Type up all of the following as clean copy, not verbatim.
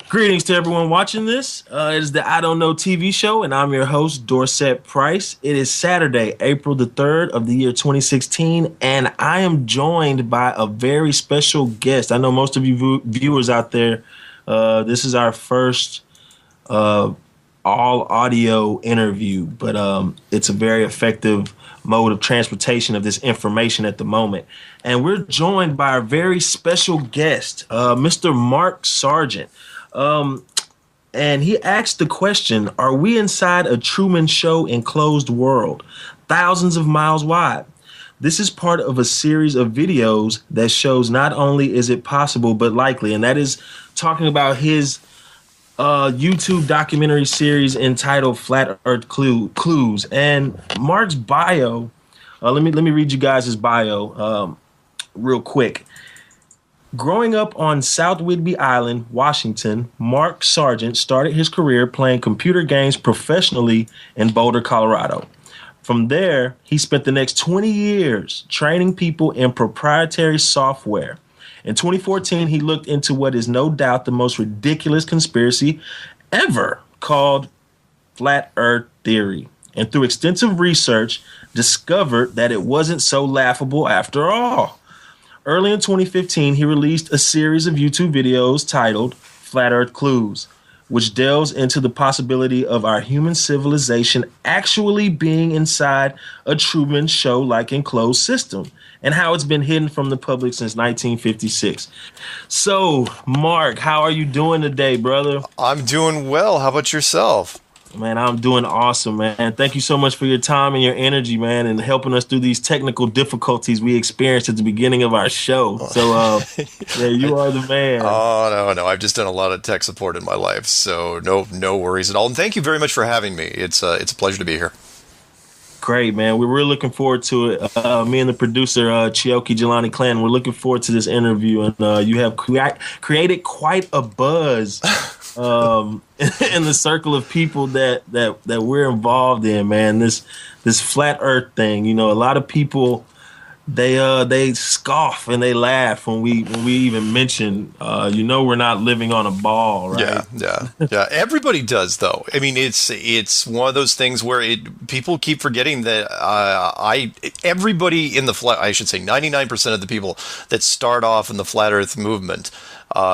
Greetings to everyone watching this. It is the I Don't Know TV show, and I'm your host, Dorset Price. It is Saturday, April the 3rd of the year 2016, and I am joined by a very special guest. I know most of you viewers out there, this is our first all audio interview, but it's a very effective mode of transportation of this information at the moment. And we're joined by a very special guest, Mr. Mark Sargent. And he asked the question, are we inside a Truman Show enclosed world, thousands of miles wide? This is part of a series of videos that shows not only is it possible, but likely. And that is talking about his YouTube documentary series entitled Flat Earth Clues. And Mark's bio, let me read you guys his bio real quick. Growing up on South Whidbey Island, Washington, Mark Sargent started his career playing computer games professionally in Boulder, Colorado. From there, he spent the next 20 years training people in proprietary software. In 2014, he looked into what is no doubt the most ridiculous conspiracy ever, called Flat Earth Theory. And through extensive research, discovered that it wasn't so laughable after all. Early in 2015, he released a series of YouTube videos titled Flat Earth Clues, which delves into the possibility of our human civilization actually being inside a Truman Show-like enclosed system, and how it's been hidden from the public since 1956. So, Mark, how are you doing today, brother? I'm doing well. How about yourself? Man, I'm doing awesome, man. Thank you so much for your time and your energy, man, and helping us through these technical difficulties we experienced at the beginning of our show. So, yeah, you are the man. Oh, no. I've just done a lot of tech support in my life, so no worries at all. And thank you very much for having me. It's a pleasure to be here. Great, man. We're really looking forward to it. Me and the producer, Chioki Jelani Clan, we're looking forward to this interview. And you have created quite a buzz in the circle of people that we're involved in, man. This flat Earth thing. You know, a lot of people they scoff and they laugh when we even mention we're not living on a ball, right? Yeah. Everybody does, though. I mean, it's one of those things where people keep forgetting that everybody in the flat, I should say 99% of the people that start off in the flat Earth movement,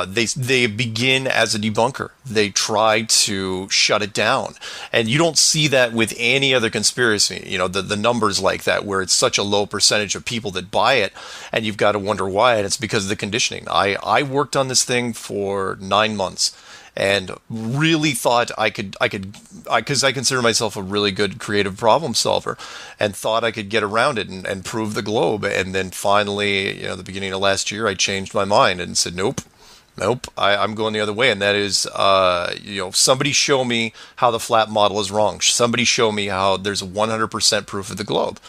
they begin as a debunker. They try to shut it down, and you don't see that with any other conspiracy. You know, the numbers like that, where it's such a low percentage of people that buy it, and you've got to wonder why. And it's because of the conditioning. I worked on this thing for 9 months, and really thought I could, because I consider myself a really good creative problem solver, and thought I could get around it and prove the globe. And then finally, the beginning of last year, I changed my mind and said, nope, I'm going the other way. And that is, somebody show me how the flat model is wrong. Somebody show me how there's a 100% proof of the globe.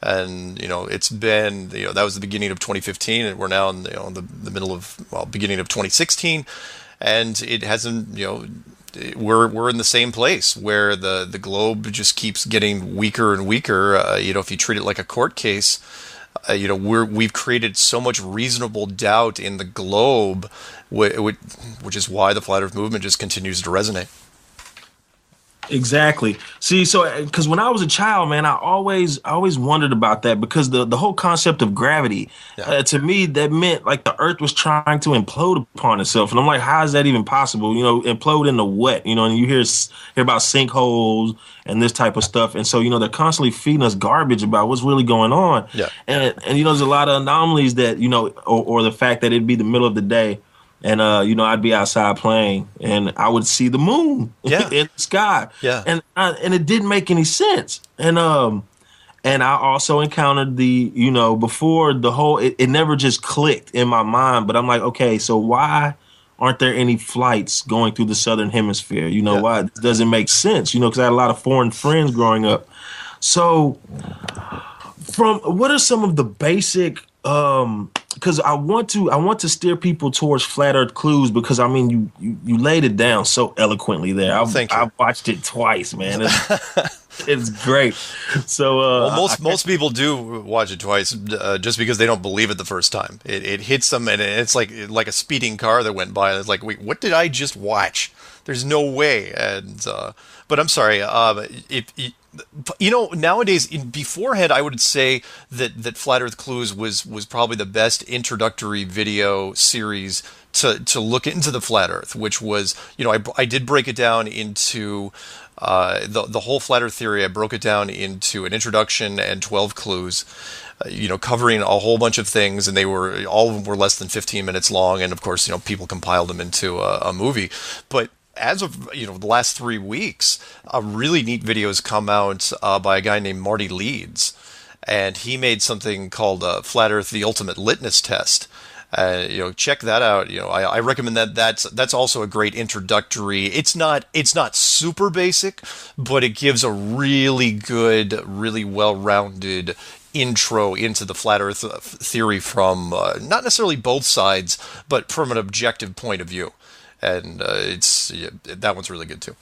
And, it's been, that was the beginning of 2015, and we're now in the middle of, beginning of 2016. And it hasn't, we're in the same place where the globe just keeps getting weaker and weaker. If you treat it like a court case, we've created so much reasonable doubt in the globe, which is why the flat Earth movement just continues to resonate. Exactly. See, so because when I was a child, man, I always wondered about that, because the whole concept of gravity, to me, that meant like the Earth was trying to implode upon itself, and I'm like, how is that even possible? Implode into what? And you hear about sinkholes and this type of stuff, and so they're constantly feeding us garbage about what's really going on. Yeah. And there's a lot of anomalies that or the fact that it'd be the middle of the day. And, I'd be outside playing, and I would see the moon in the sky. Yeah. And it didn't make any sense. And I also encountered before the whole, it never just clicked in my mind. But I'm like, okay, so why aren't there any flights going through the southern hemisphere? Why? It doesn't make sense, because I had a lot of foreign friends growing up. So what are some of the basic Because I want to steer people towards flat Earth clues because I mean you laid it down so eloquently there. Well, I've thank you. I've watched it twice, man. It's great. So Well, most people do watch it twice just because they don't believe it the first time. It hits them, and it's like a speeding car that went by. And it's like, wait, what did I just watch? There's no way. And but I'm sorry. If you know, nowadays, beforehand, I would say that Flat Earth Clues was probably the best introductory video series to look into the flat Earth, which was, you know, I did break it down into the whole flat Earth theory. I broke it down into an introduction and 12 clues, you know, covering a whole bunch of things, and all of them were less than 15 minutes long, and of course, you know, people compiled them into a movie. But as of, you know, the last 3 weeks, a really neat video has come out by a guy named Marty Leeds, and he made something called Flat Earth: The Ultimate Litmus Test. You know, check that out. You know, I recommend that. That's also a great introductory. It's not super basic, but it gives a really good, really well-rounded intro into the flat Earth theory from not necessarily both sides, but from an objective point of view. And that one's really good too.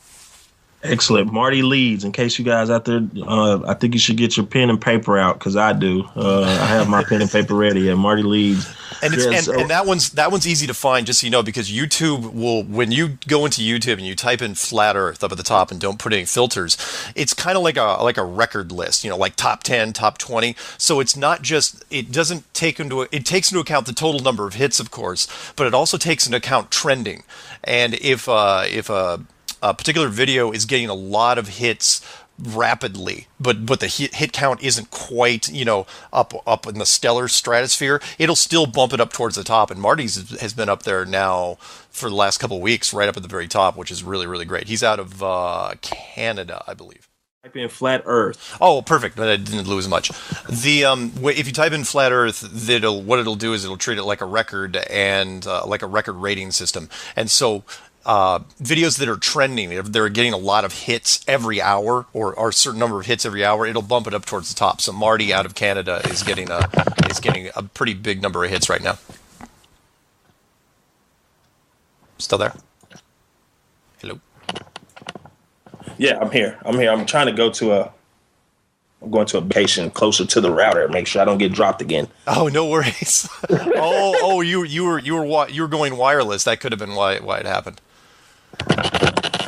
Excellent. Marty Leeds, in case you guys out there, I think you should get your pen and paper out because I do. I have my pen and paper ready. Yeah, Marty Leeds. And and that one's easy to find, just so you know, because YouTube will, when you go into YouTube and you type in flat Earth up at the top and don't put any filters, it's kind of like a record list, you know, like top 10, top 20. So it's not just, it takes into account the total number of hits, of course, but it also takes into account trending. And if a particular video is getting a lot of hits rapidly, but the hit count isn't quite, you know, up in the stellar stratosphere, it'll still bump it up towards the top. And Marty's has been up there now for the last couple of weeks, right up at the very top, which is really, really great. He's out of Canada, I believe. Type in flat Earth. Oh, perfect. I didn't lose much. If you type in flat Earth, what it'll do is it'll treat it like a record and like a record rating system. And so videos that are trending, if they're getting a lot of hits every hour or a certain number of hits every hour, it'll bump it up towards the top. So Marty out of Canada is getting a pretty big number of hits right now. Still there? Hello? Yeah, I'm here. I'm trying to go to I'm going to a location closer to the router, make sure I don't get dropped again. Oh, no worries. You were going wireless. That could have been why it happened.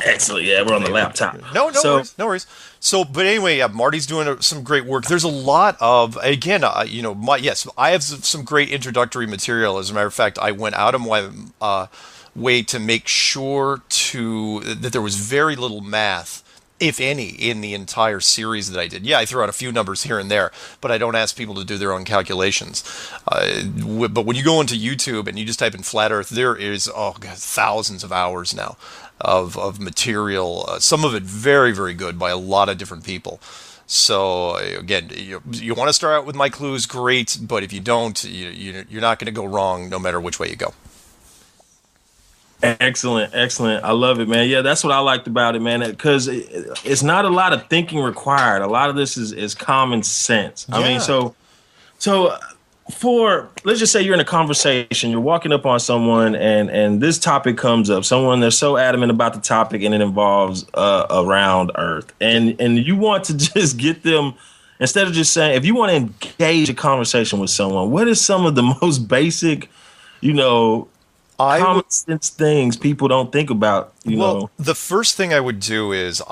Excellent. Yeah, we're on the laptop. No worries. So, but anyway, yeah, Marty's doing some great work. There's a lot of, again, you know, yes, I have some great introductory material. As a matter of fact, I went out of my way to make sure that there was very little math, if any, in the entire series that I did. Yeah, I threw out a few numbers here and there, but I don't ask people to do their own calculations. But when you go into YouTube and you just type in flat Earth, there is, thousands of hours now of material, some of it very, very good by a lot of different people. So again, you want to start out with my clues, great, but if you don't, you're not going to go wrong no matter which way you go. Excellent. I love it, man. Yeah, that's what I liked about it, man, because it's not a lot of thinking required. A lot of this is common sense. Yeah. I mean, so for, let's just say you're in a conversation, you're walking up on someone and this topic comes up. Someone, they're so adamant about the topic and it involves around Earth. And you want to just get them, instead of just saying, if you want to engage a conversation with someone, what is some of the most basic, common sense things people don't think about, Well, the first thing I would do is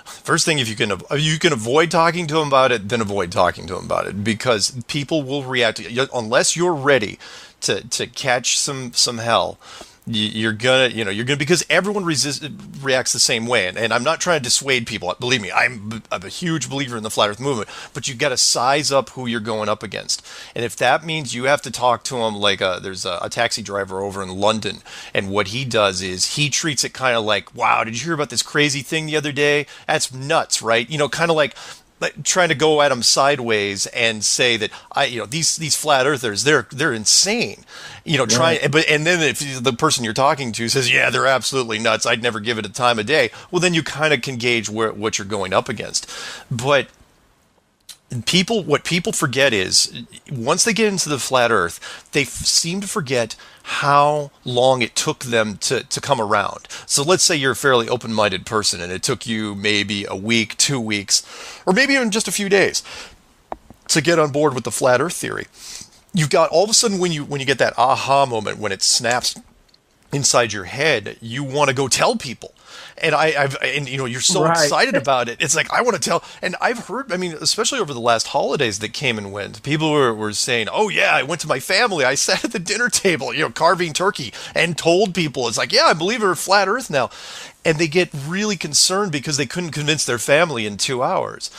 first thing, if you can avoid talking to them about it, then avoid talking to them about it, because people will react unless you're ready to catch some hell. You're gonna, because everyone reacts the same way, and I'm not trying to dissuade people. Believe me, I'm a huge believer in the flat Earth movement, but you got to size up who you're going up against, and if that means you have to talk to them like there's a taxi driver over in London, and what he does is he treats it kind of like, wow, did you hear about this crazy thing the other day? That's nuts, right? Kind of like trying to go at them sideways and say that these flat earthers, they're insane, and then if the person you're talking to says, yeah, they're absolutely nuts, I'd never give it a time of day, well, then you kind of can gauge what you're going up against. But And what people forget is, once they get into the flat Earth, they seem to forget how long it took them to come around. So let's say you're a fairly open-minded person, and it took you maybe a week, 2 weeks, or maybe even just a few days to get on board with the flat Earth theory. You've got all of a sudden when you get that aha moment, when it snaps inside your head, you want to go tell people. And you're so excited about it. It's like, I want to tell. And I've heard, especially over the last holidays that came and went, people were saying, oh yeah, I went to my family. I sat at the dinner table, carving turkey, and told people, it's like, yeah, I believe in flat Earth now. And they get really concerned because they couldn't convince their family in 2 hours.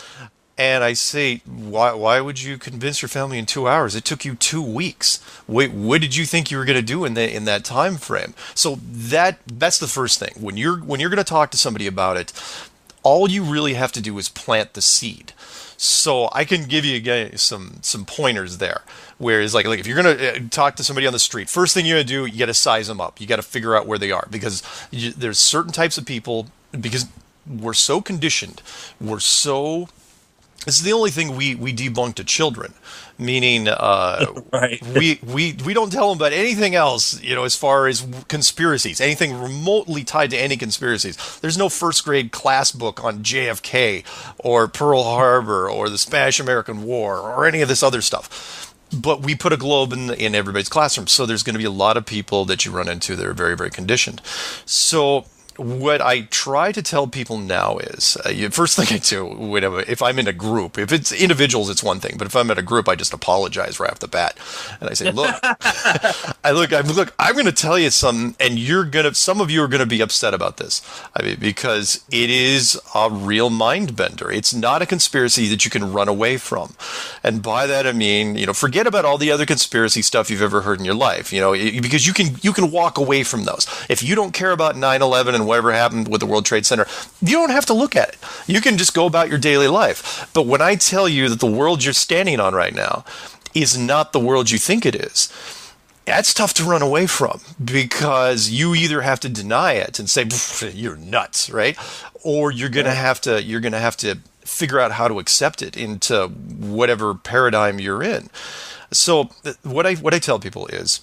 And I say, why would you convince your family in 2 hours? It took you 2 weeks. What did you think you were going to do in that time frame? So that's the first thing. When you're going to talk to somebody about it, all you really have to do is plant the seed. So I can give you again some pointers there. Whereas like if you're going to talk to somebody on the street, first thing you're going to do, you got to size them up. You got to figure out where they are, because there's certain types of people, because we're so conditioned, this is the only thing we debunk to children, meaning we don't tell them about anything else, as far as conspiracies, anything remotely tied to any conspiracies. There's no first grade class book on JFK or Pearl Harbor or the Spanish-American War or any of this other stuff. But we put a globe in everybody's classroom, so there's going to be a lot of people that you run into that are very, very conditioned. So what I try to tell people now is, first thing I do, if I'm in a group, if it's individuals, it's one thing, but if I'm in a group, I just apologize right off the bat, and I say, look, I'm going to tell you something, and some of you are going to be upset about this, because it is a real mind bender. It's not a conspiracy that you can run away from, and by that I mean, forget about all the other conspiracy stuff you've ever heard in your life, because you can walk away from those. If you don't care about 9/11 and whatever happened with the World Trade Center, you don't have to look at it. You can just go about your daily life. But when I tell you that the world you're standing on right now is not the world you think it is, that's tough to run away from, because you either have to deny it and say you're nuts, right? Or you're going to have to figure out how to accept it into whatever paradigm you're in. So what I tell people is,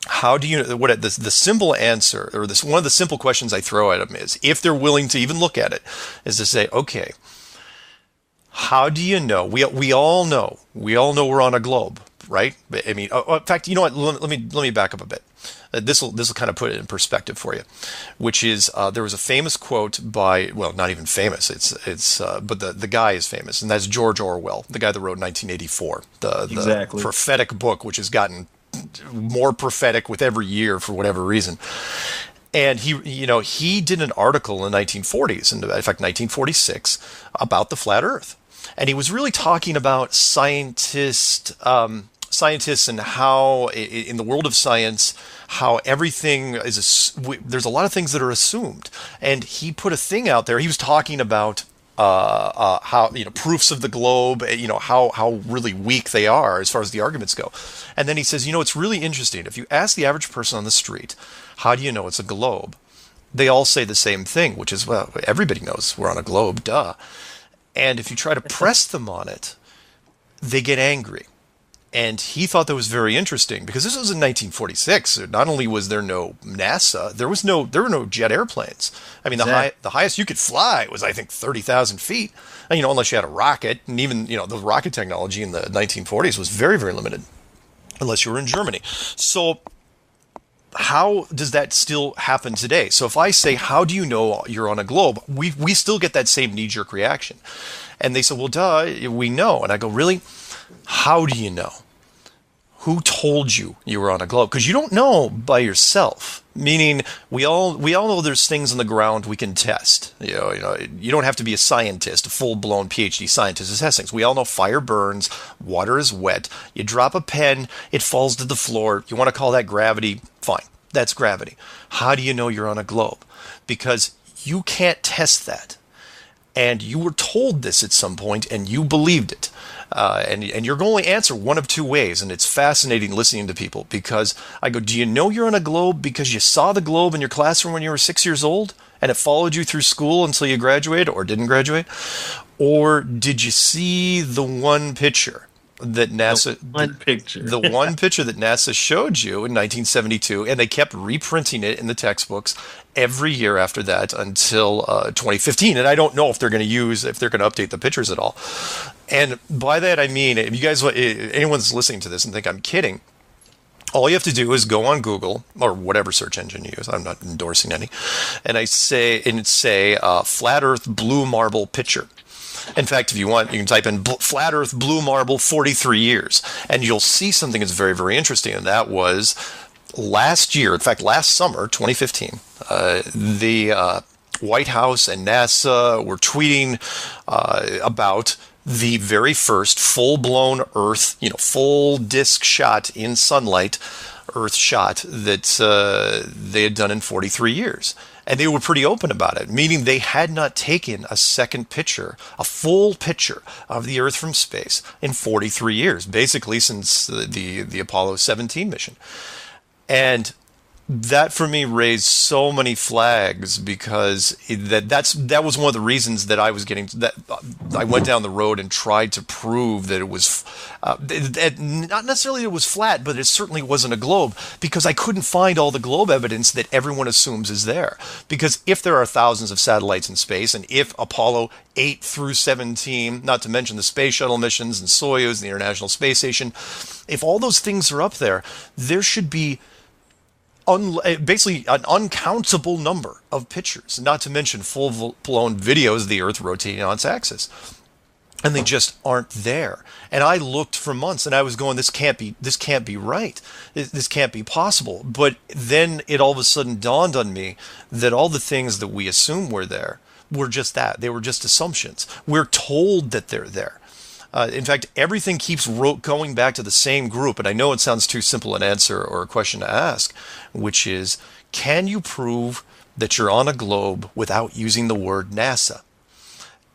how do you, the simple answer, or one of the simple questions I throw at them is, if they're willing to even look at it, is to say, okay, how do you know? We all know we're on a globe, right? In fact, you know what? Let me back up a bit. This will kind of put it in perspective for you, which is there was a famous quote by, well, not even famous. But the guy is famous, and that's George Orwell, the guy that wrote 1984, the prophetic book, which has gotten more prophetic with every year for whatever reason. And he did an article in the 1940s, in fact 1946, about the flat Earth, and he was really talking about scientists and how in the world of science, how everything is there's a lot of things that are assumed. And he put a thing out there. He was talking about how proofs of the globe, how really weak they are as far as the arguments go. And then he says, it's really interesting. If you ask the average person on the street, how do you know it's a globe? They all say the same thing, which is, well, everybody knows we're on a globe, duh. And if you try to press them on it, they get angry. And he thought that was very interesting, because this was in 1946. Not only was there no NASA, there were no jet airplanes. The highest you could fly was, I think, 30,000 feet. And, unless you had a rocket, and even the rocket technology in the 1940s was very, very limited, unless you were in Germany. So how does that still happen today? So if I say, how do you know you're on a globe? We still get that same knee-jerk reaction. And they say, well, duh, we know. And I go, really? How do you know? Who told you were on a globe? Because you don't know by yourself. Meaning, we all know there's things on the ground we can test. You don't have to be a scientist, a full-blown PhD scientist to test things. We all know fire burns, water is wet. You drop a pen, it falls to the floor. You want to call that gravity? Fine, that's gravity. How do you know you're on a globe? Because you can't test that. And you were told this at some point, and you believed it. And you're going to answer one of two ways, and it's fascinating listening to people, because I go, do you know you're on a globe because you saw the globe in your classroom when you were 6 years old, and it followed you through school until you graduated or didn't graduate? Or did you see the one picture that NASA the one picture that NASA showed you in 1972, and they kept reprinting it in the textbooks every year after that until 2015. And I don't know if they're going to update the pictures at all. And by that I mean, if anyone's listening to this and think I'm kidding, all you have to do is go on Google or whatever search engine you use. I'm not endorsing any, and say flat Earth blue marble picture. In fact, if you want, you can type in flat Earth blue marble 43 years, and you'll see something that's very, very interesting. And that was last year, in fact, last summer, 2015, the White House and NASA were tweeting about the very first full-blown Earth, full disk shot in sunlight, Earth shot that they had done in 43 years. And they were pretty open about it, meaning they had not taken a second picture, a full picture of the Earth from space in 43 years, basically since the Apollo 17 mission. And that for me raised so many flags, because that was one of the reasons that I went down the road and tried to prove that it was not necessarily it was flat, but it certainly wasn't a globe, because I couldn't find all the globe evidence that everyone assumes is there. Because if there are thousands of satellites in space, and if Apollo 8 through 17, not to mention the space shuttle missions and Soyuz, the International Space Station, if all those things are up there, there should be basically an uncountable number of pictures, not to mention full-blown videos of the Earth rotating on its axis. And they just aren't there. And I looked for months, and I was going, this can't be right. This can't be possible. But then it all of a sudden dawned on me that all the things that we assume were there were just that. They were just assumptions. We're told that they're there. In fact, everything keeps going back to the same group, and I know it sounds too simple an answer or a question to ask, which is, can you prove that you're on a globe without using the word NASA?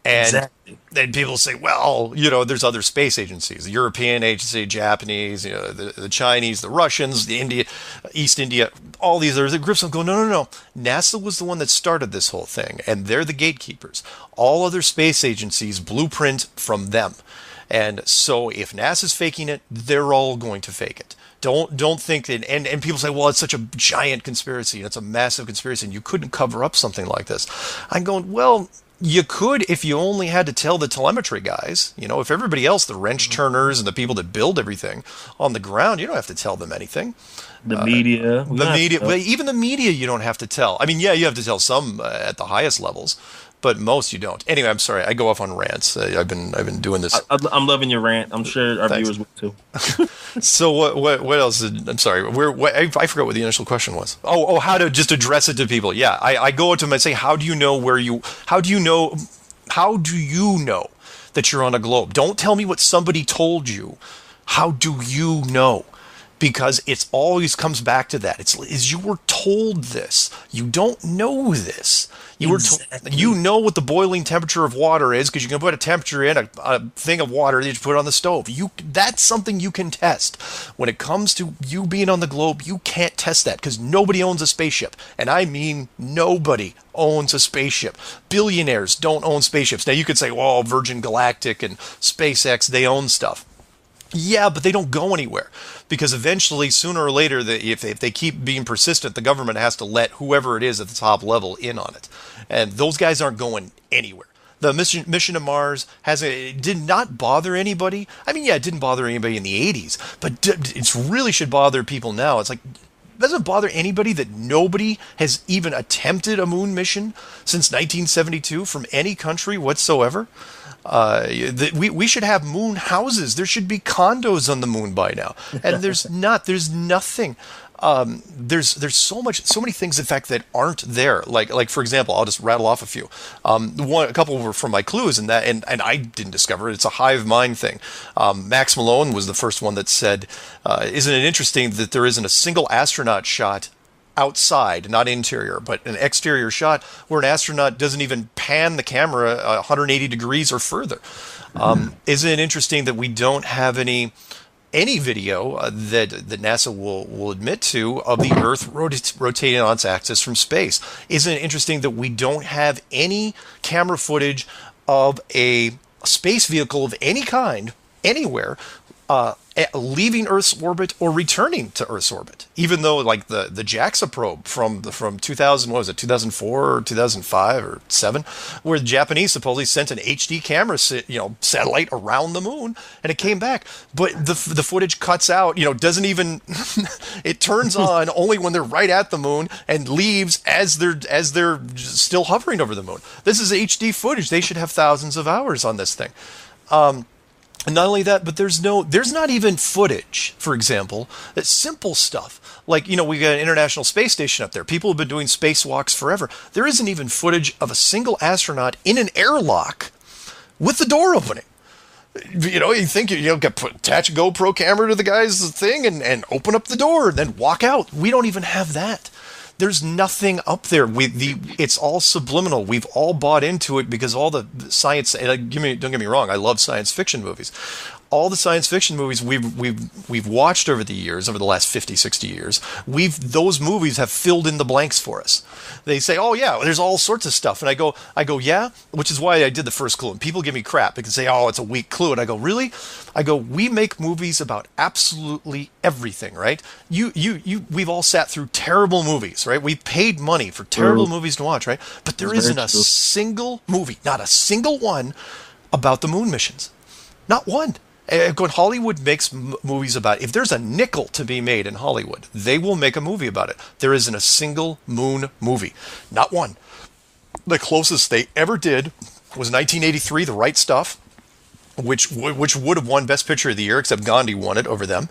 And Exactly. then people say, well, there's other space agencies, the European agency, Japanese, the Chinese, the Russians, the East India, all these other groups. I'm going, no. NASA was the one that started this whole thing, and they're the gatekeepers. All other space agencies blueprint from them. And so if NASA's faking it, they're all going to fake it. Don't think that, and people say, well, it's such a giant conspiracy, and it's a massive conspiracy, and you couldn't cover up something like this. I'm going, well, you could if you only had to tell the telemetry guys. If everybody else, the wrench turners and the people that build everything on the ground, you don't have to tell them anything. The media. Even the media, you don't have to tell. I mean, yeah, you have to tell some at the highest levels, but most you don't. Anyway, I'm sorry, I go off on rants. I've been doing this. I'm loving your rant. I'm sure our viewers will too. So what else? I'm sorry. I forgot what the initial question was. Oh, how to just address it to people. Yeah, I go up to them and say, how do you know that you're on a globe? Don't tell me what somebody told you. How do you know? Because it always comes back to that. It's you were told this. You don't know this. You know what the boiling temperature of water is, because you can put a temperature in a thing of water that you put on the stove. That's something you can test. When it comes to you being on the globe, you can't test that, because nobody owns a spaceship. And I mean nobody owns a spaceship. Billionaires don't own spaceships. Now you could say, well, Virgin Galactic and SpaceX, they own stuff. Yeah, but they don't go anywhere, because eventually, sooner or later, if they keep being persistent, the government has to let whoever it is at the top level in on it. And those guys aren't going anywhere. The mission to Mars did not bother anybody. I mean, yeah, it didn't bother anybody in the 80s, but it really should bother people now. It's like, it doesn't bother anybody that nobody has even attempted a moon mission since 1972 from any country whatsoever. We should have moon houses. There should be condos on the moon by now, and there's nothing. There's so many things, in fact, that aren't there. Like for example, I'll just rattle off a few. A couple were from my clues, and I didn't discover it. It's a hive mind thing. Max Malone was the first one that said, "Isn't it interesting that there isn't a single astronaut shot outside, not interior, but an exterior shot where an astronaut doesn't even pan the camera 180 degrees or further?" Isn't it interesting that we don't have any video that NASA will admit to of the Earth rotating on its axis from space? Isn't it interesting that we don't have any camera footage of a space vehicle of any kind, anywhere, leaving Earth's orbit or returning to Earth's orbit. Even though, like the JAXA probe from 2000, what was it, 2004 or 2005 or 7, where the Japanese supposedly sent an HD camera, satellite around the moon, and it came back, but the footage cuts out. Doesn't even it turns on only when they're right at the moon and leaves as they're still hovering over the moon. This is HD footage. They should have thousands of hours on this thing. And not only that, but there's not even footage, for example, that's simple stuff. Like, we got an International Space Station up there. People have been doing spacewalks forever. There isn't even footage of a single astronaut in an airlock with the door opening. You think attach a GoPro camera to the guy's thing and open up the door and then walk out. We don't even have that. There's nothing up there. It's all subliminal. We've all bought into it because all the science. And don't get me wrong. I love science fiction movies. All the science fiction movies we've watched over the last 50, 60 years, those movies have filled in the blanks for us. They say, oh yeah, there's all sorts of stuff, and I go yeah, which is why I did the first clue. And people give me crap because they say, oh, it's a weak clue, and I go, really? I go, we make movies about absolutely everything, right? We've all sat through terrible movies, right? We've paid money for terrible movies to watch, right? But there isn't a single movie, not a single one, about the moon missions. Not one. When Hollywood makes movies about, if there's a nickel to be made in Hollywood, they will make a movie about it. There isn't a single moon movie. Not one. The closest they ever did was 1983, The Right Stuff, which would have won Best Picture of the Year, except Gandhi won it over them,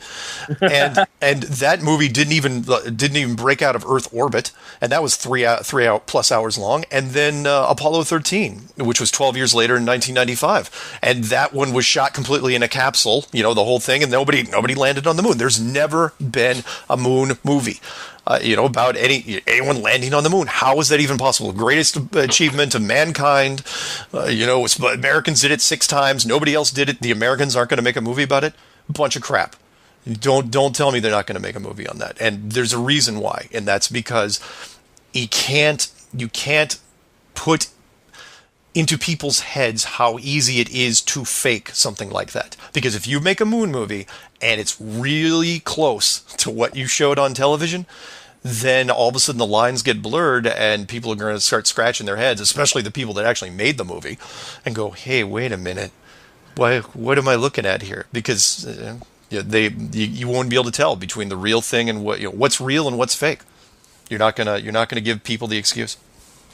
and that movie didn't even break out of Earth orbit, and that was 3 plus hours long. And then Apollo 13, which was 12 years later in 1995, and that one was shot completely in a capsule, the whole thing, and nobody landed on the moon. There's never been a moon movie. About anyone landing on the moon. How is that even possible? Greatest achievement of mankind. Americans did it 6 times. Nobody else did it. The Americans aren't going to make a movie about it. A bunch of crap. Don't tell me they're not going to make a movie on that. And there's a reason why, and that's because you can't put into people's heads how easy it is to fake something like that. Because if you make a moon movie and it's really close to what you showed on television, then all of a sudden the lines get blurred and people are going to start scratching their heads, especially the people that actually made the movie, and go, hey, wait a minute, what am I looking at here? Because you won't be able to tell between the real thing and what's real and what's fake. You're not gonna give people the excuse.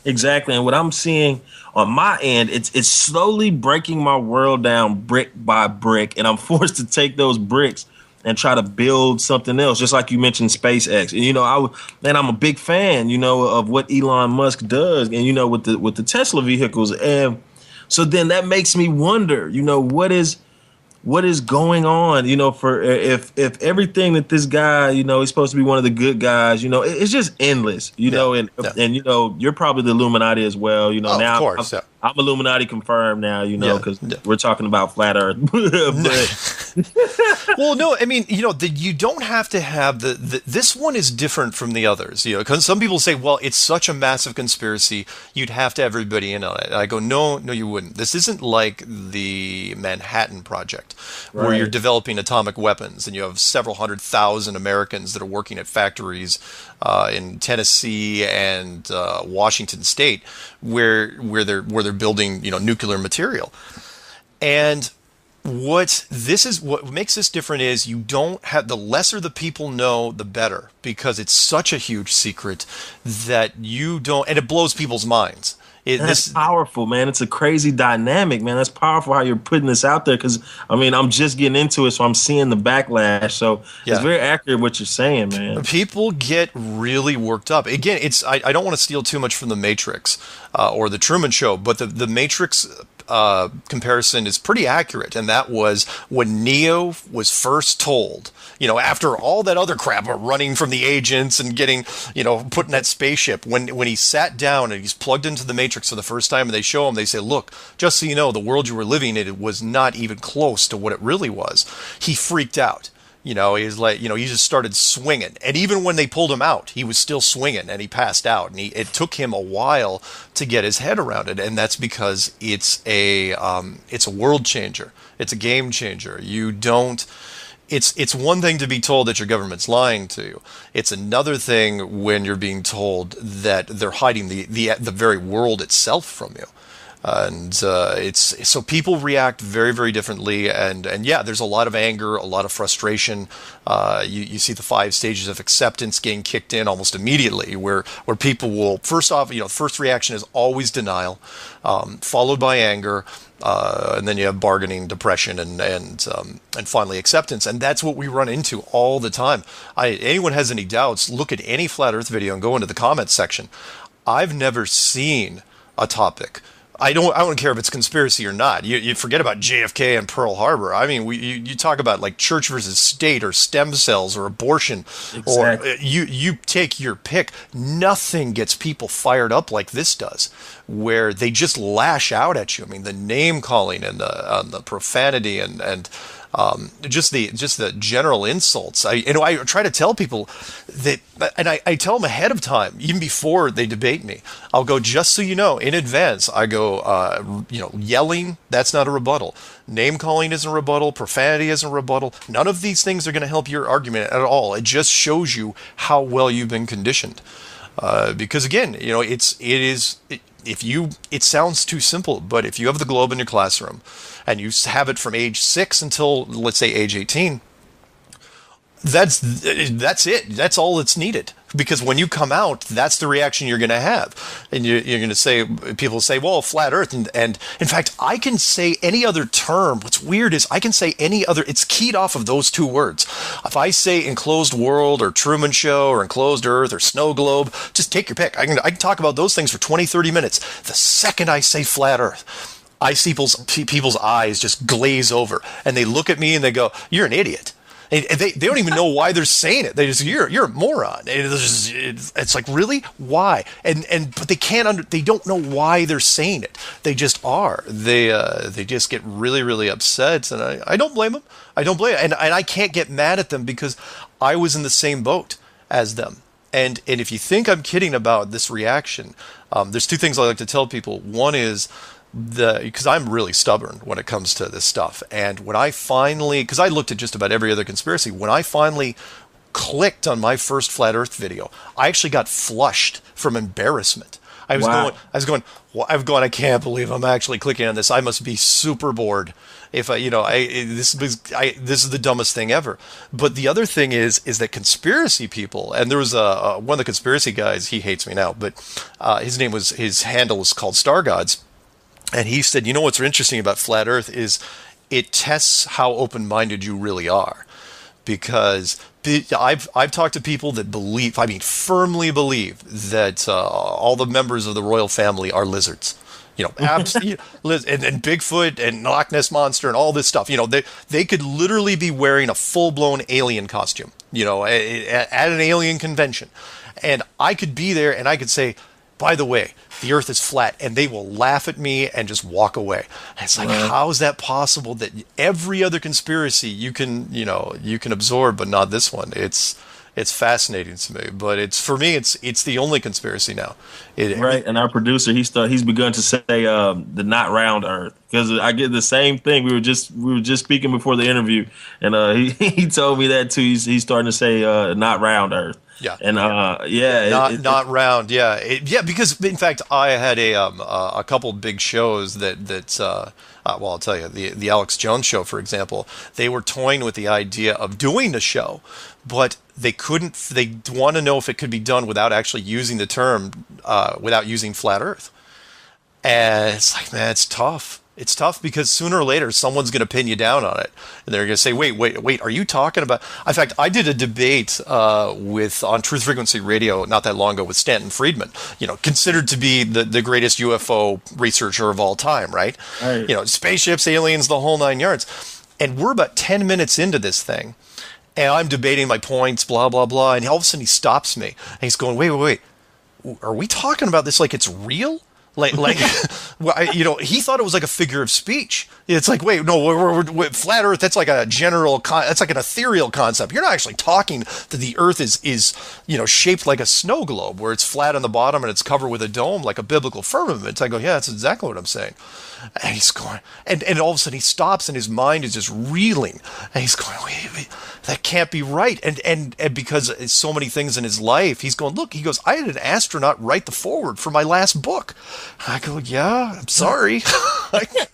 Exactly, and what I'm seeing on my end, it's slowly breaking my world down brick by brick, and I'm forced to take those bricks and try to build something else. Just like you mentioned, SpaceX, and I'm a big fan, of what Elon Musk does, and with the Tesla vehicles, and so then that makes me wonder, what is going on, for if everything that this guy, he's supposed to be one of the good guys, it's just endless, and you're probably the Illuminati as well, now. Of course, I'm Illuminati confirmed now, because we're talking about flat Earth. Well, no, I mean, you don't have to have this one is different from the others, because some people say, well, it's such a massive conspiracy, you'd have to have everybody in on it. And I go, no, you wouldn't. This isn't like the Manhattan Project, where you're developing atomic weapons and you have several 100,000 Americans that are working at factories in Tennessee and Washington State, where they're building nuclear material. And what makes this different is you don't have, the lesser the people know, the better, because it's such a huge secret that you don't, and it blows people's minds. That's powerful, man. It's a crazy dynamic, man. That's powerful how you're putting this out there, because I'm just getting into it, so I'm seeing the backlash. So it's very accurate what you're saying, man. People get really worked up. Again, I don't want to steal too much from the Matrix or the Truman Show, but the Matrix comparison is pretty accurate, and that was when Neo was first told, after all that other crap of running from the agents and getting, put in that spaceship, when he sat down and he's plugged into the Matrix for the first time, and they show him, they say, look, just so you know, the world you were living in, it was not even close to what it really was. He freaked out. He's like, he just started swinging. And even when they pulled him out, he was still swinging and he passed out. And it took him a while to get his head around it. And that's because it's a world changer. It's a game changer. It's one thing to be told that your government's lying to you. It's another thing when you're being told that they're hiding the very world itself from you. And so people react very, very differently, and yeah, there's a lot of anger, a lot of frustration. You see the 5 stages of acceptance getting kicked in almost immediately, where people will first off, first reaction is always denial, followed by anger, and then you have bargaining, depression, and finally acceptance, and that's what we run into all the time. Anyone has any doubts, look at any flat Earth video and go into the comments section. I've never seen a topic. I don't care if it's conspiracy or not. You forget about JFK and Pearl Harbor. I mean, you talk about like church versus state or stem cells or abortion, exactly. Or you take your pick. Nothing gets people fired up like this does, where they just lash out at you. I mean, the name calling and the profanity and just the general insults. I try to tell people that, and I tell them ahead of time, even before they debate me. I'll go, just so you know, in advance. I go, yelling, that's not a rebuttal. Name calling isn't a rebuttal. Profanity isn't a rebuttal. None of these things are going to help your argument at all. It just shows you how well you've been conditioned. Because again, it sounds too simple, but if you have the globe in your classroom and you have it from age 6 until, let's say, age 18, that's it. That's all that's needed. Because when you come out, that's the reaction you're going to have. And you're going to say, people say, well, flat Earth. And in fact, I can say any other term. What's weird is I can say any other, it's keyed off of those 2 words. If I say enclosed world or Truman Show or enclosed Earth or snow globe, just take your pick. I can talk about those things for 20, 30 minutes. The second I say flat Earth, I see people's eyes just glaze over. And they look at me and they go, you're an idiot. And they don't even know why they're saying it. They just, you're a moron. It's like, really? Why? But they don't know why they're saying it. They just are. They just get really, really upset, and I don't blame them. I don't blame them. And I can't get mad at them because I was in the same boat as them. And if you think I'm kidding about this reaction, there's 2 things I like to tell people. One is, because I'm really stubborn when it comes to this stuff. And when I finally, because I looked at just about every other conspiracy, when I finally clicked on my first flat Earth video, I actually got flushed from embarrassment. I was going, I can't believe I'm actually clicking on this. I must be super bored. If this is the dumbest thing ever. But the other thing is that conspiracy people, and there was one of the conspiracy guys, he hates me now, but his handle was called Star Gods. And he said, what's interesting about flat Earth is it tests how open-minded you really are. Because I've talked to people that firmly believe that all the members of the royal family are lizards. Absolutely, and Bigfoot and Loch Ness Monster and all this stuff. They could literally be wearing a full-blown alien costume, at an alien convention. And I could be there and I could say, by the way, the Earth is flat, and they will laugh at me and just walk away. And it's like, how is that possible that every other conspiracy you can absorb, but not this one? It's fascinating to me, but for me, it's the only conspiracy now. Right, and our producer, he's begun to say the not round Earth, because I get the same thing. We were just speaking before the interview, and he told me that too. He's starting to say not round Earth. Yeah, and not round. Yeah, because in fact, I had a couple big shows that I'll tell you, the Alex Jones show, for example, they were toying with the idea of doing a show, but they couldn't. They want to know if it could be done without actually using the term, without using flat Earth. And it's like, man, it's tough. It's tough because sooner or later someone's going to pin you down on it, and they're going to say, "Wait, are you talking about?" In fact, I did a debate on Truth Frequency Radio not that long ago with Stanton Friedman. Considered to be the greatest UFO researcher of all time, right? Spaceships, aliens, the whole 9 yards. And we're about 10 minutes into this thing, and I'm debating my points, blah blah blah, and all of a sudden he stops me, and he's going, "Wait, are we talking about this like it's real? Like, he thought it was like a figure of speech. It's like, wait, no, we're flat Earth. That's like a that's like an ethereal concept. You're not actually talking that the Earth is shaped like a snow globe, where it's flat on the bottom and it's covered with a dome, like a biblical firmament. I go, yeah, that's exactly what I'm saying. And he's going, and all of a sudden he stops, and his mind is just reeling, and he's going, wait, that can't be right. And because it's so many things in his life, he's going, look, he goes, I had an astronaut write the foreword for my last book. I go, yeah, I'm sorry.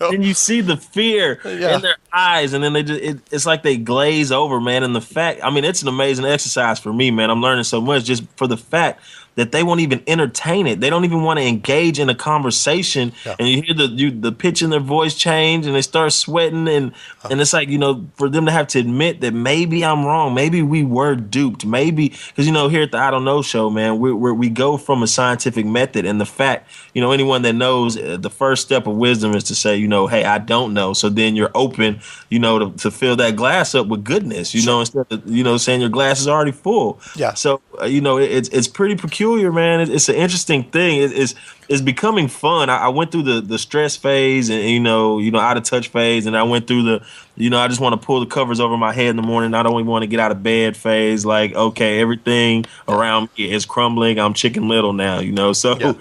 And you see the fear in their eyes, and then it's like they glaze over, man. And the fact, I mean, it's an amazing exercise for me, man. I'm learning so much just for the fact that they won't even entertain it. They don't even want to engage in a conversation. Yeah. And you hear the pitch in their voice change, and they start sweating. And it's like, for them to have to admit that maybe I'm wrong. Maybe we were duped. Maybe, because, here at the I Don't Know show, man, we go from a scientific method. And the fact, anyone that knows, the first step of wisdom is to say, hey, I don't know. So then you're open, to fill that glass up with goodness, instead of, saying your glass is already full. Yeah. So, it's pretty peculiar, man. It's an interesting thing. It's becoming fun. I went through the stress phase and out of touch phase, and I went through the I just want to pull the covers over my head in the morning. I don't even want to get out of bed phase. Like, okay, everything around me is crumbling. I'm Chicken Little now. So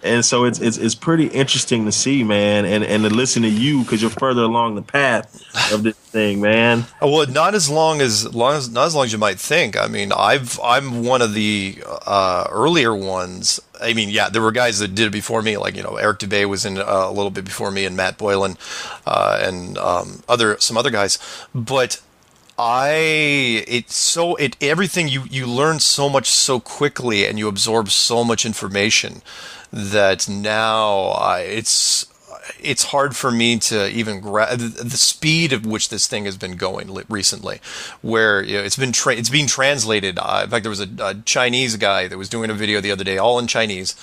and so it's pretty interesting to see, man, and to listen to you, because you're further along the path of this thing, man. Well, not as long as you might think. I mean, I'm one of the earlier ones. I mean, yeah, there were guys that did it before me, like Eric Dubay was in a little bit before me, and Matt Boylan, and some other guys, but everything you learn so much so quickly, and you absorb so much information that now it's hard for me to even grab the speed at which this thing has been going recently, where it's being translated. In fact, there was a Chinese guy that was doing a video the other day, all in Chinese,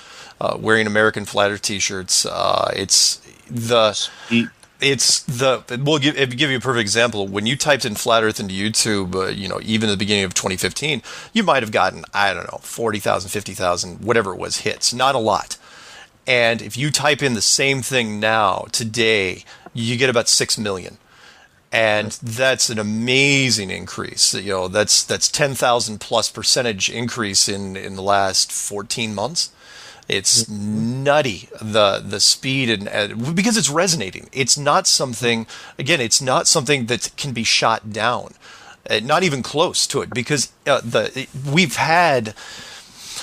wearing American Flat Earth t-shirts. We'll give you a perfect example. When you typed in flat Earth into YouTube, even at the beginning of 2015, you might have gotten, I don't know, 40,000, 50,000, whatever it was, hits. Not a lot. And if you type in the same thing now, today, you get about 6 million. And that's an amazing increase. That's 10,000 plus percentage increase in the last 14 months. It's nutty, the speed, and because it's resonating. It's not something that can be shot down, not even close to it, because we've had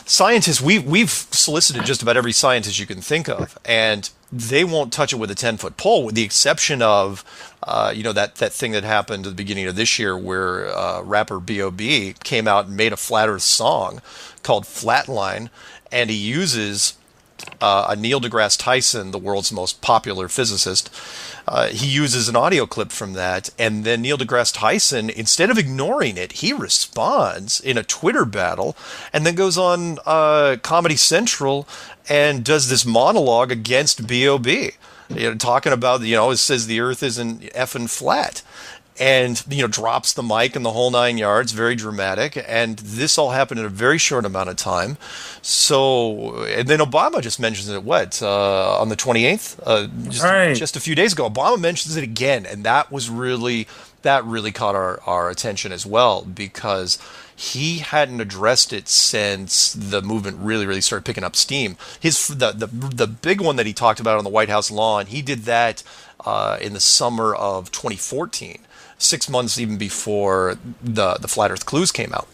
scientists, we've solicited just about every scientist you can think of, and they won't touch it with a 10-foot pole, with the exception of that thing that happened at the beginning of this year, where rapper B.O.B. came out and made a flat Earth song called Flatline. And he uses a Neil deGrasse Tyson, the world's most popular physicist. He uses an audio clip from that, and then Neil deGrasse Tyson, instead of ignoring it, he responds in a Twitter battle, and then goes on Comedy Central and does this monologue against B.O.B. Talking about, it says the Earth isn't effing flat. And, drops the mic and the whole 9 yards, very dramatic. And this all happened in a very short amount of time. So, and then Obama just mentions it, on the 28th? Just a few days ago, Obama mentions it again. And that really caught our attention as well, because he hadn't addressed it since the movement really, really started picking up steam. The big one that he talked about on the White House lawn, he did that in the summer of 2014. 6 months even before the Flat Earth Clues came out.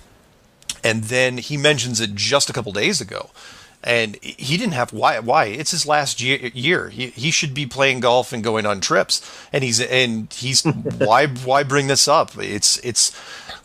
And then he mentions it just a couple days ago. And he didn't have, why? It's his last year. He should be playing golf and going on trips. And he's why bring this up?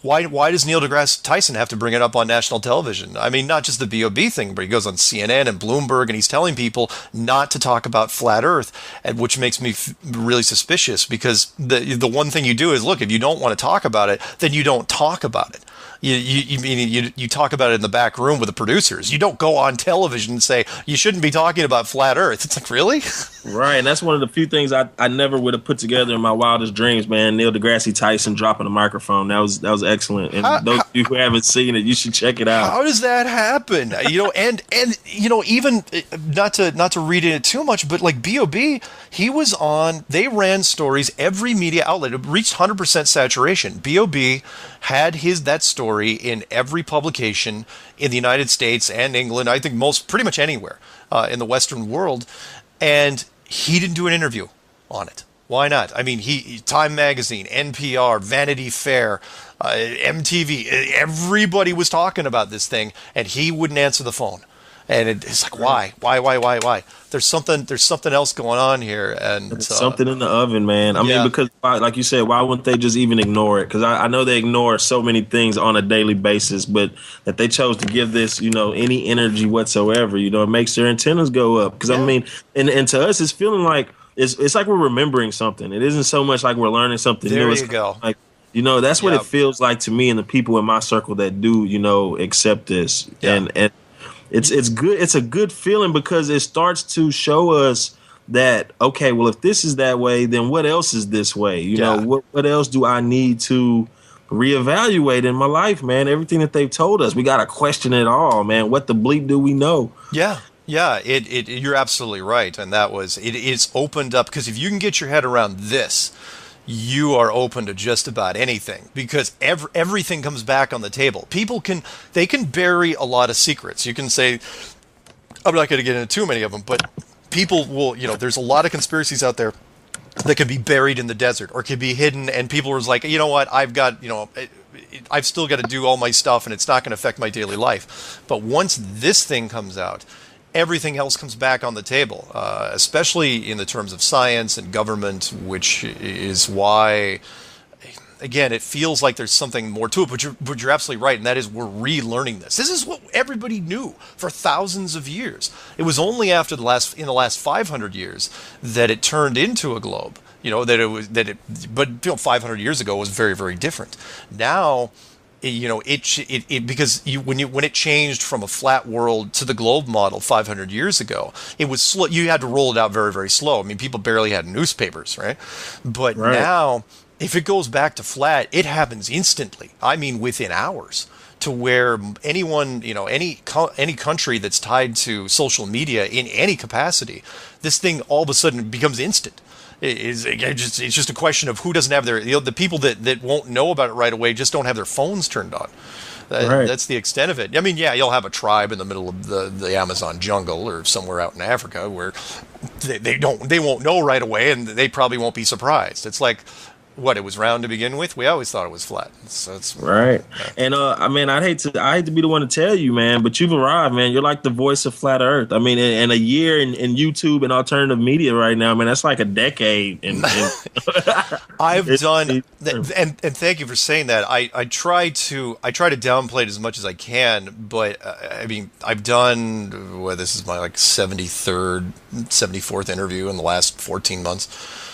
Why does Neil deGrasse Tyson have to bring it up on national television? I mean, not just the B.O.B. thing, but he goes on CNN and Bloomberg, and he's telling people not to talk about flat Earth, and which makes me really suspicious, because the one thing you do is, look, if you don't want to talk about it, then you don't talk about it. You talk about it in the back room with the producers. You don't go on television and say you shouldn't be talking about flat Earth. It's like, really? Right, and that's one of the few things I never would have put together in my wildest dreams, man. Neil deGrasse Tyson dropping a microphone. That was excellent. And you haven't seen it, you should check it out. How does that happen? And even not to read into it too much, but like B.O.B., he was on. They ran stories. Every media outlet, it reached 100% saturation. B.O.B. had that story in every publication in the United States and England. I think pretty much anywhere in the Western world, and he didn't do an interview on it. Why not? I mean, Time Magazine, NPR, Vanity Fair, MTV, everybody was talking about this thing, and he wouldn't answer the phone. And it's like, why? There's something else going on here, and there's something in the oven, man. I mean, because like you said, why wouldn't they just even ignore it? Because I know they ignore so many things on a daily basis, but that they chose to give this, any energy whatsoever, it makes their antennas go up. Because I mean, and to us, it's feeling like. It's like we're remembering something. It isn't so much like we're learning something new. There you go. Like, that's what it feels like to me and the people in my circle that do, accept this. Yeah. And it's good. It's a good feeling because it starts to show us that, okay, well, if this is that way, then what else is this way? You know, what else do I need to reevaluate in my life, man? Everything that they've told us, we got to question it all, man. What the bleep do we know? Yeah. Yeah, you're absolutely right, and it's opened up, because if you can get your head around this, you are open to just about anything, because everything comes back on the table. People can bury a lot of secrets. You can say, I'm not going to get into too many of them, but people will, there's a lot of conspiracies out there that can be buried in the desert or can be hidden, and people are like, you know what, I've still got to do all my stuff, and it's not going to affect my daily life. But once this thing comes out, everything else comes back on the table, especially in the terms of science and government, which is why, again, it feels like there's something more to it. But you're absolutely right, and that is we're relearning this. This is what everybody knew for thousands of years. It was only after in the last 500 years that it turned into a globe. But 500 years ago was very, very different. Now, because when it changed from a flat world to the globe model 500 years ago, it was slow. You had to roll it out very, very slow. I mean, people barely had newspapers, right? But now, if it goes back to flat, it happens instantly. I mean, within hours. To where anyone, any country that's tied to social media in any capacity, this thing all of a sudden becomes instant. It's just a question of who doesn't have the people that won't know about it right away just don't have their phones turned on. That's the extent of it. I mean, you'll have a tribe in the middle of the Amazon jungle or somewhere out in Africa where they won't know right away, and they probably won't be surprised. It's like, it was round to begin with. We always thought it was flat. So it's right. And I'd hate to be the one to tell you, man, but you've arrived, man. You're like the voice of flat Earth. I mean, in a year in YouTube and alternative media right now, man, that's like a decade. I've done, and thank you for saying that. I try to downplay it as much as I can, but I mean, I've done. This is my 73rd, 74th interview in the last 14 months.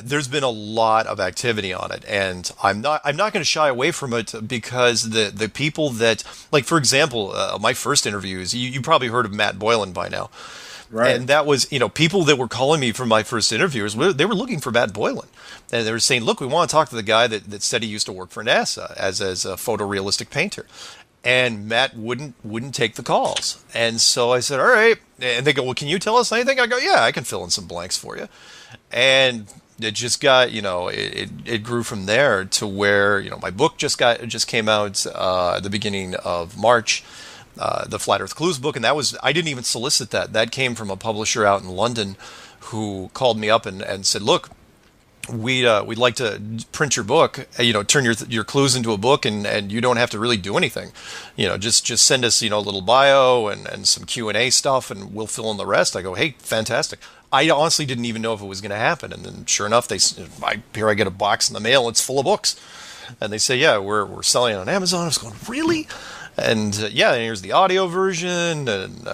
There's been a lot of activity on it, and I'm not going to shy away from it, because the people that, like, for example, my first interviews, you probably heard of Matt Boylan by now. Right. And that was, people that were calling me for my first interviews, they were looking for Matt Boylan. And they were saying, look, we want to talk to the guy that said he used to work for NASA as a photorealistic painter. And Matt wouldn't take the calls. And so I said, all right. And they go, well, can you tell us anything? I go, yeah, I can fill in some blanks for you. And it just got, it grew from there to where, my book just came out at the beginning of March, the Flat Earth Clues book. And I didn't even solicit that. That came from a publisher out in London who called me up and said, look, we'd like to print your book, turn your clues into a book, and you don't have to really do anything. Just send us, a little bio and some Q&A stuff, and we'll fill in the rest. I go, hey, fantastic. I honestly didn't even know if it was going to happen. And then sure enough, I get a box in the mail, it's full of books. And they say, yeah, we're selling it on Amazon. I was going, really? And and here's the audio version, and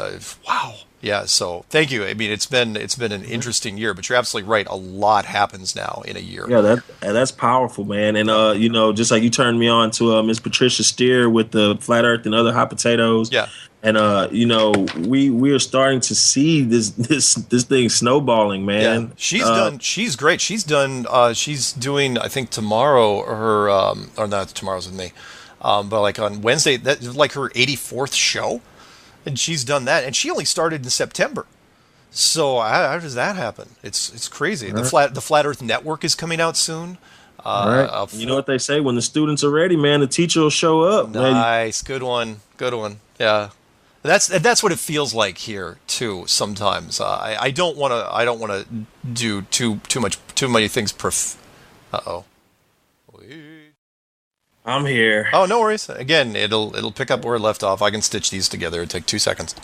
wow. Yeah, so thank you. I mean, it's been an interesting year, but you're absolutely right. A lot happens now in a year. Yeah, that's powerful, man. And just like you turned me on to Miss Patricia Steer with the Flat Earth and Other Hot Potatoes. Yeah. And we are starting to see this thing snowballing, man. Yeah. She's great. She's doing, I think tomorrow, or not tomorrow's with me. But like on Wednesday, that's like her 84th show, and she's done that, and she only started in September. So how does that happen? It's crazy. Right. The Flat Earth Network is coming out soon. Right. You know what they say? When the students are ready, man, the teacher will show up. Nice, good one. Yeah, that's what it feels like here too. Sometimes I don't want to do too many things. Uh-oh. I'm here. Oh, no worries. Again, it'll pick up where it left off. I can stitch these together. It'll take 2 seconds.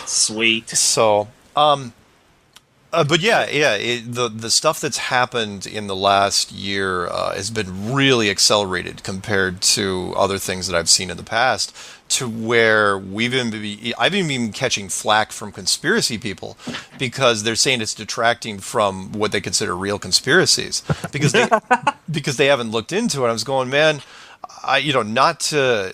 Sweet. So, but yeah, the stuff that's happened in the last year has been really accelerated compared to other things that I've seen in the past. To where I've even been catching flack from conspiracy people because they're saying it's detracting from what they consider real conspiracies because they haven't looked into it. I was going, man. Not to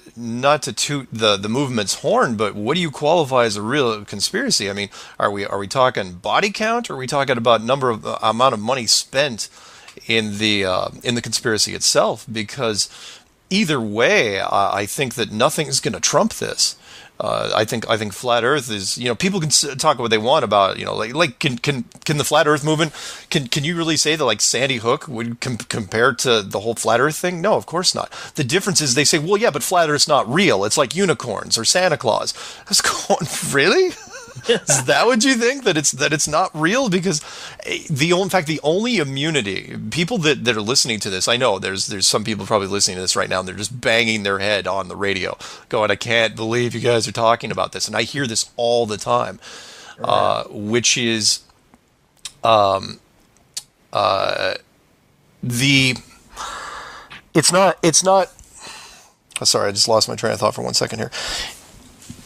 toot the movement's horn, but what do you qualify as a real conspiracy? I mean, are we talking body count, or are we talking about amount of money spent in the conspiracy itself? Because either way, I think that nothing is going to trump this. I think flat Earth is, people can talk what they want about, like can the flat Earth movement, can you really say that like Sandy Hook would compare to the whole flat Earth thing? No, of course not. The difference is they say, well, yeah, but flat Earth's not real. It's like unicorns or Santa Claus. I was going, really? Is that what you think, that it's not real? Because in fact the only immunity, people that are listening to this, I know there's some people probably listening to this right now and they're just banging their head on the radio going, I can't believe you guys are talking about this. And I hear this all the time, which is it's not sorry, I just lost my train of thought for 1 second here.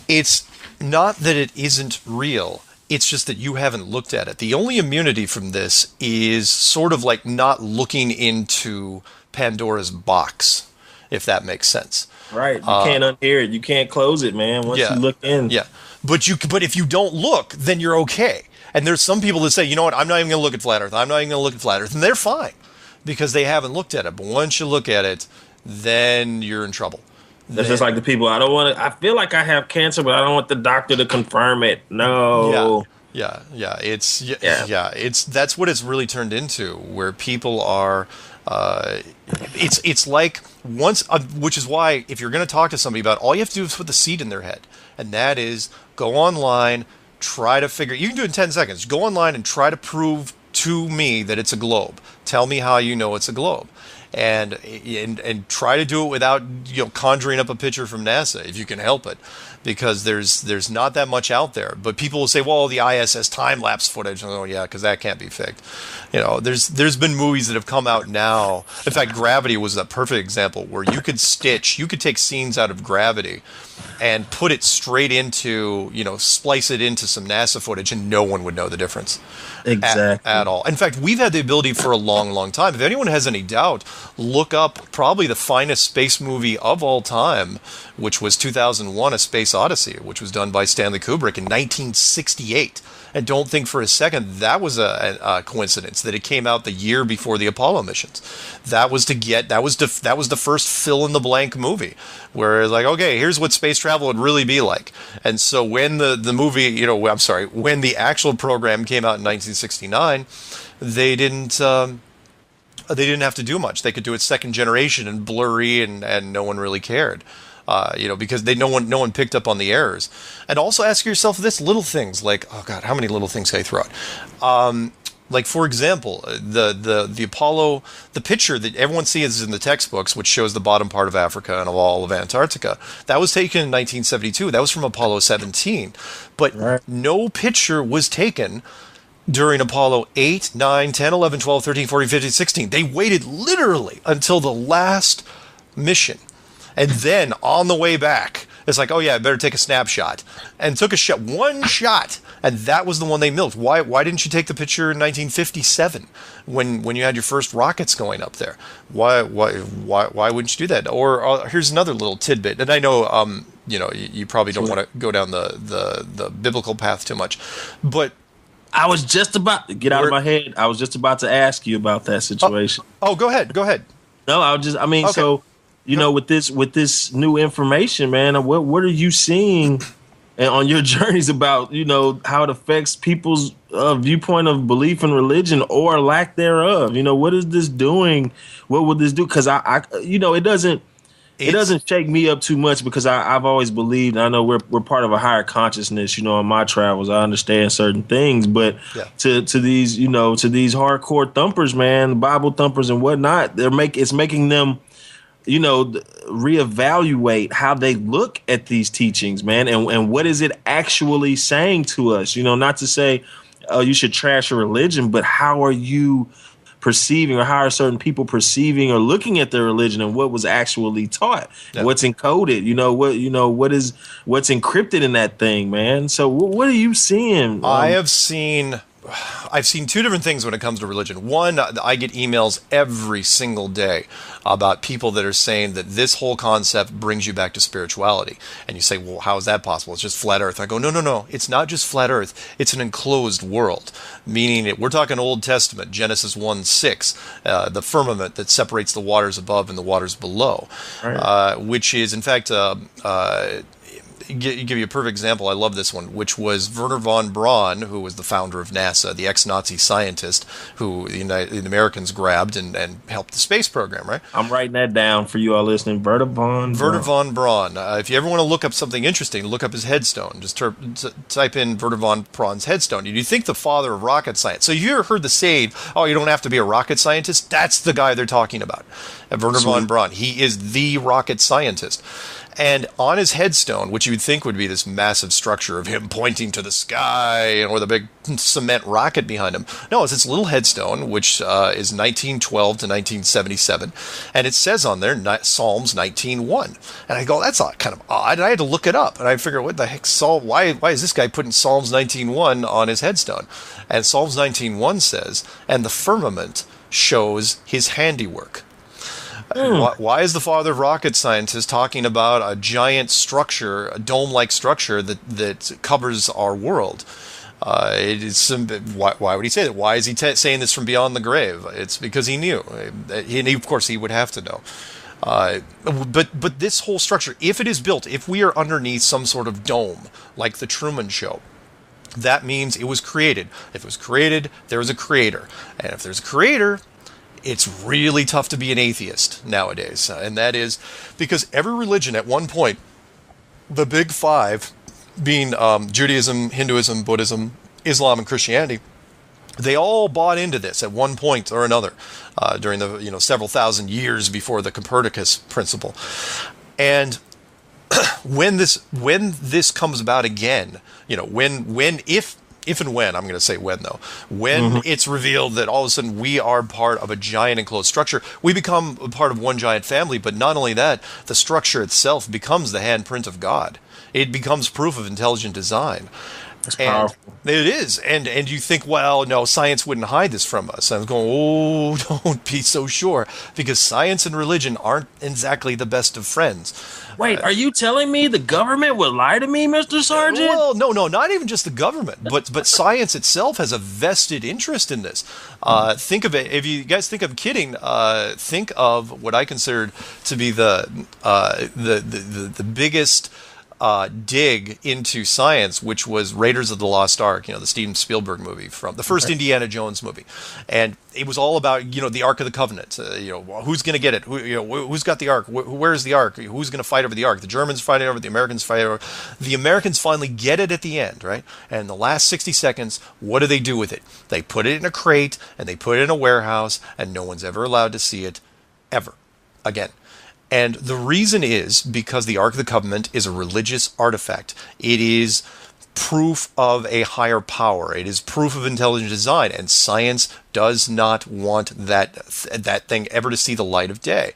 It's not that it isn't real, it's just that you haven't looked at it. The only immunity from this is sort of like not looking into Pandora's box, if that makes sense. Right. You can't unhear it. You can't close it, man, once you look in. Yeah. But if you don't look, then you're okay. And there's some people that say, you know what, I'm not even going to look at flat Earth. I'm not even going to look at flat Earth. And they're fine because they haven't looked at it. But once you look at it, then you're in trouble. That's just like the people. I feel like I have cancer, but I don't want the doctor to confirm it. No. Yeah. That's what it's really turned into, where people are. It's like once, which is why if you're going to talk to somebody about it, all you have to do is put the seed in their head, and that is go online, try to figure. You can do it in 10 seconds. Go online and try to prove to me that it's a globe. Tell me how you know it's a globe. And try to do it without conjuring up a picture from NASA if you can help it, because there's not that much out there. But people will say, well, the ISS time lapse footage. Oh yeah, because that can't be faked. There's been movies that have come out now. In fact, Gravity was a perfect example where you could take scenes out of Gravity and put it straight into, splice it into some NASA footage, and no one would know the difference. Exactly. At all. In fact, we've had the ability for a long, long time. If anyone has any doubt, look up probably the finest space movie of all time, which was 2001: A Space Odyssey, which was done by Stanley Kubrick in 1968. And don't think for a second that was a coincidence that it came out the year before the Apollo missions. That was the first fill in the blank movie, where it's like, okay, here's what space travel would really be like. And so when the movie, when the actual program came out in 1969, they didn't have to do much. They could do it second generation and blurry, and no one really cared. Because no one picked up on the errors. And also ask yourself this: little things like, oh God, how many little things can I throw out? Like, for example, the Apollo, the picture that everyone sees in the textbooks, which shows the bottom part of Africa and all of Antarctica, that was taken in 1972. That was from Apollo 17. But no picture was taken during Apollo 8, 9, 10, 11, 12, 13, 14, 15, 16. They waited literally until the last mission. And then on the way back, it's like, oh yeah, I better take a snapshot. And took one shot, and that was the one they milked. Why didn't you take the picture in 1957 when you had your first rockets going up there? Why wouldn't you do that? Or here's another little tidbit, and I know you probably don't want to go down the biblical path too much, but I was just about to get out of my head. I was just about to ask you about that situation. Oh, go ahead. No, okay. with this new information, man, what are you seeing and on your journeys about, how it affects people's viewpoint of belief in religion or lack thereof? What is this doing? What would this do? Because it It's doesn't shake me up too much because I've always believed. I know we're part of a higher consciousness. On my travels, I understand certain things, but yeah. to these to these hardcore thumpers, man, Bible thumpers and whatnot, it's making them reevaluate how they look at these teachings, man, and what is it actually saying to us? Not to say you should trash a religion, but how are you perceiving, or how are certain people perceiving or looking at their religion, and what was actually taught, what's encoded, what's encrypted in that thing, man. So what are you seeing? I've seen two different things when it comes to religion. One, I get emails every single day about people that are saying that this whole concept brings you back to spirituality. And you say, well, how is that possible? It's just flat earth. I go, no. It's not just flat earth. It's an enclosed world. Meaning, we're talking Old Testament, Genesis 1:6, the firmament that separates the waters above and the waters below, right. Which is, in fact, give you a perfect example. I love this one, which was Wernher von Braun, who was the founder of NASA, the ex-Nazi scientist who the Americans grabbed and helped the space program, right? I'm writing that down for you all listening. Wernher von Braun. If you ever want to look up something interesting, look up his headstone. Just type in Wernher von Braun's headstone. You think the father of rocket science. So you ever heard the saying, oh, you don't have to be a rocket scientist? That's the guy they're talking about. Wernher von Braun. He is the rocket scientist. And on his headstone, which you would think would be this massive structure of him pointing to the sky and with a big cement rocket behind him, no, it's this little headstone, which is 1912 to 1977. And it says on there, Psalms 19:1. And I go, that's kind of odd. And I had to look it up. And I figured, what the heck, why is this guy putting Psalms 19:1 on his headstone? And Psalms 19:1 says, and the firmament shows his handiwork. Why is the father of rocket scientists talking about a giant structure, a dome-like structure that covers our world? Why would he say that? Why is he saying this from beyond the grave? It's because he knew. Of course, he would have to know. But this whole structure, if it is built, if we are underneath some sort of dome, like the Truman Show, that means it was created. If it was created, there was a creator. And if there's a creator, it's really tough to be an atheist nowadays. And that is because every religion at one point, the big five being Judaism, Hinduism, Buddhism, Islam, and Christianity, they all bought into this at one point or another during the several thousand years before the Copernicus principle. And when this comes about again, if and when, I'm going to say when though, when it's revealed that all of a sudden we are part of a giant enclosed structure, we become a part of one giant family, but not only that, the structure itself becomes the handprint of God. It becomes proof of intelligent design. That's powerful. It is. And you think, well, no, science wouldn't hide this from us. I was going, oh, don't be so sure, because science and religion aren't exactly the best of friends. Wait, are you telling me the government would lie to me, Mr. Sergeant? Well, no, not even just the government, but science itself has a vested interest in this. Think of it, if you guys think I'm kidding, think of what I considered to be the biggest dig into science, which was Raiders of the Lost Ark, the Steven Spielberg movie, from the first Indiana Jones movie. And it was all about, the Ark of the Covenant. Who's going to get it? Who's got the Ark? Where's the Ark? Who's going to fight over the Ark? The Germans fight over it, the Americans fight over it. The Americans finally get it at the end, right? And in the last 60 seconds, what do they do with it? They put it in a crate, and they put it in a warehouse, and no one's ever allowed to see it, ever, again. And the reason is because the Ark of the Covenant is a religious artifact. It is proof of a higher power. It is proof of intelligent design, and science does not want that thing ever to see the light of day.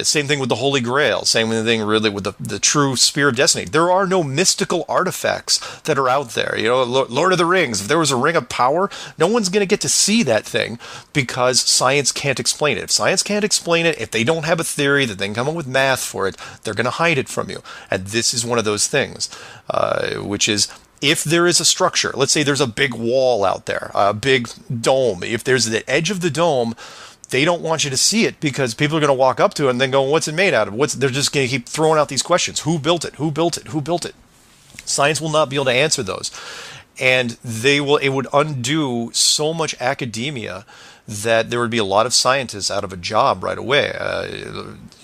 Same thing with the Holy Grail. Same thing really with the true Spear of Destiny. There are no mystical artifacts that are out there. Lord of the Rings, if there was a ring of power, no one's going to get to see that thing because science can't explain it. If science can't explain it, if they don't have a theory that they can come up with math for it, they're going to hide it from you. And this is one of those things, which is, if there is a structure, let's say there's a big wall out there, a big dome, if there's the edge of the dome, they don't want you to see it because people are going to walk up to it and then go, what's it made out of? They're just going to keep throwing out these questions. Who built it? Who built it? Who built it? Science will not be able to answer those. And it would undo so much academia that there would be a lot of scientists out of a job right away.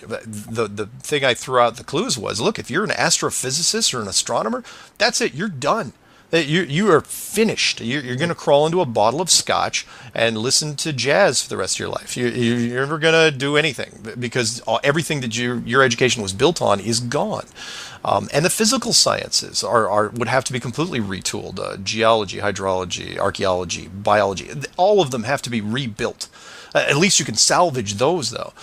The thing I threw out the clues was, look, if you're an astrophysicist or an astronomer, that's it. You're done. You are finished. You're going to crawl into a bottle of scotch and listen to jazz for the rest of your life. You're never going to do anything because everything that your education was built on is gone. And the physical sciences would have to be completely retooled. Geology, hydrology, archaeology, biology, all of them have to be rebuilt. At least you can salvage those, though.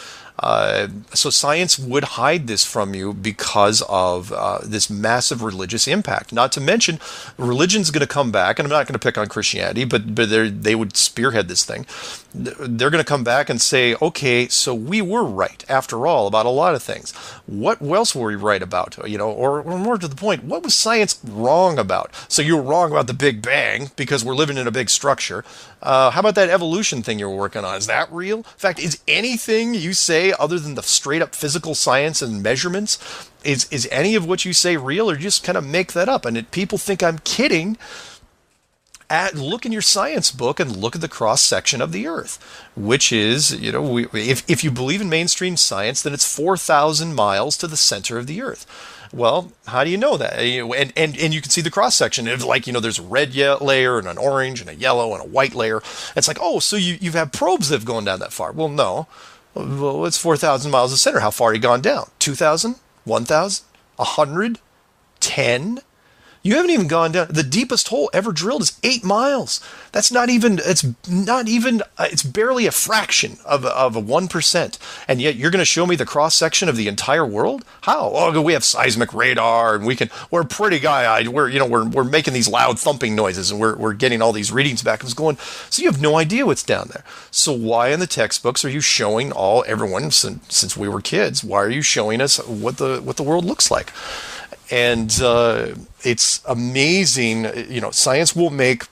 So science would hide this from you because of this massive religious impact. Not to mention, religion's going to come back, and I'm not going to pick on Christianity, but they would spearhead this thing. They're going to come back and say, okay, so we were right after all about a lot of things. What else were we right about? Or more to the point, what was science wrong about? So you were wrong about the Big Bang because we're living in a big structure. How about that evolution thing you were working on? Is that real? In fact, is anything you say other than the straight up physical science and measurements, is any of what you say real, or do you just kind of make that up? And people think I'm kidding. Look in your science book and look at the cross section of the Earth, which is, if you believe in mainstream science, then it's 4,000 miles to the center of the Earth. Well, how do you know that? And you can see the cross section. There's a red layer and an orange and a yellow and a white layer. It's like, oh, so you've had probes that have gone down that far. Well, no. Well, it's 4,000 miles to the center. How far have you gone down? 2,000? 1,000? 100? 10? You haven't even gone down. The deepest hole ever drilled is 8 miles. It's barely a fraction of a 1%. And yet you're going to show me the cross section of the entire world? How? Oh, we have seismic radar and we're pretty guy-eyed. We're making these loud thumping noises and we're getting all these readings back. I was going, so you have no idea what's down there. So why in the textbooks are you showing everyone since we were kids? Why are you showing us what the world looks like? And it's amazing. Science won't make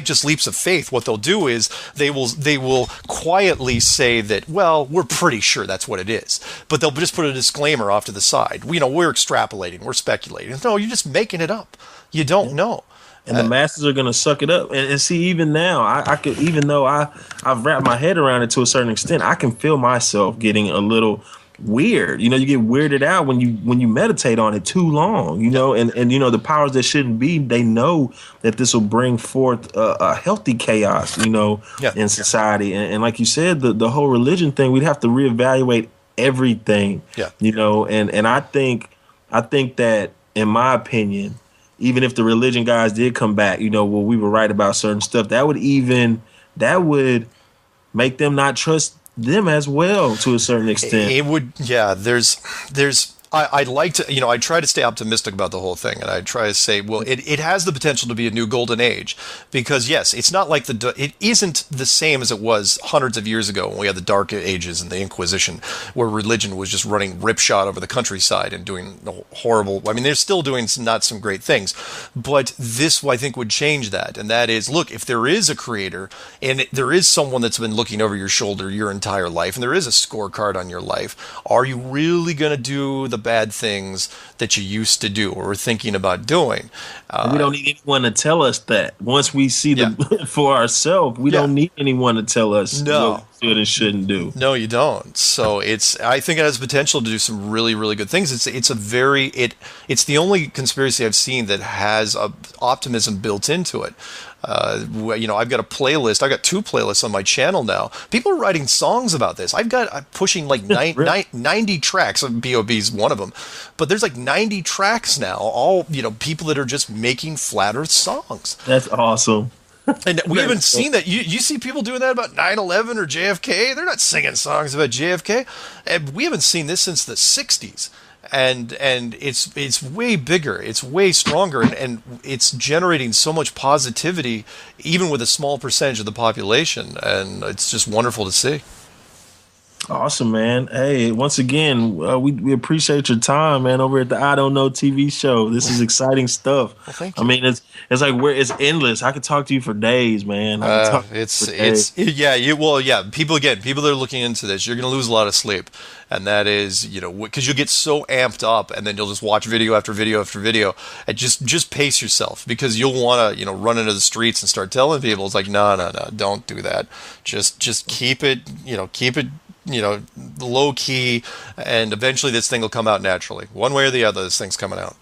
just leaps of faith. What they'll do is they will quietly say that, well, we're pretty sure that's what it is, but they'll just put a disclaimer off to the side. We're extrapolating, we're speculating. No, you're just making it up. You don't know. And the masses are going to suck it up. And see, even now, I could, even though I've wrapped my head around it to a certain extent, I can feel myself getting a little weird. You get weirded out when you meditate on it too long, and the powers that shouldn't be, they know that this will bring forth a healthy chaos, in society. And like you said, the whole religion thing, we'd have to reevaluate everything, and I think that, in my opinion, even if the religion guys did come back, we were right about certain stuff, that would make them not trust them as well to a certain extent. It would, yeah. I'd like to, I try to stay optimistic about the whole thing, and I try to say, well, it has the potential to be a new golden age, because yes, it's not like it isn't the same as it was hundreds of years ago when we had the Dark Ages and the Inquisition, where religion was just running ripshod over the countryside and doing horrible. I mean, they're still doing not some great things, but this I think would change that, and that is, look, if there is a creator and there is someone that's been looking over your shoulder your entire life, and there is a scorecard on your life, are you really going to do the bad things that you used to do or were thinking about doing? We don't need anyone to tell us that. Once we see them for ourselves, we don't need anyone to tell us what we should and shouldn't do. No, you don't. So I think it has potential to do some really, really good things. It's the only conspiracy I've seen that has optimism built into it. I've got a playlist. I've got 2 playlists on my channel now. People are writing songs about this. I'm pushing like 90 tracks. B.O.B.'s one of them, but there's like 90 tracks now. All people that are just making flat Earth songs. That's awesome. And we haven't seen that. You see people doing that about 9/11 or JFK. They're not singing songs about JFK. And we haven't seen this since the 60s. And it's way bigger, it's way stronger, and it's generating so much positivity, even with a small percentage of the population, and it's just wonderful to see. Awesome, man. Hey, once again, we appreciate your time, man, over at the I Don't Know TV show. This is exciting stuff. Well, thank I you. mean, it's like it's endless. I could talk to you for days, man. I could talk to you for days. Yeah, yeah, people that are looking into this, you're going to lose a lot of sleep. And that is, because you'll get so amped up and then you'll just watch video after video after video and just pace yourself because you'll want to, run into the streets and start telling people it's like, no, no, no, don't do that. Just keep it, keep it, low key, and eventually this thing will come out naturally. One way or the other, this thing's coming out.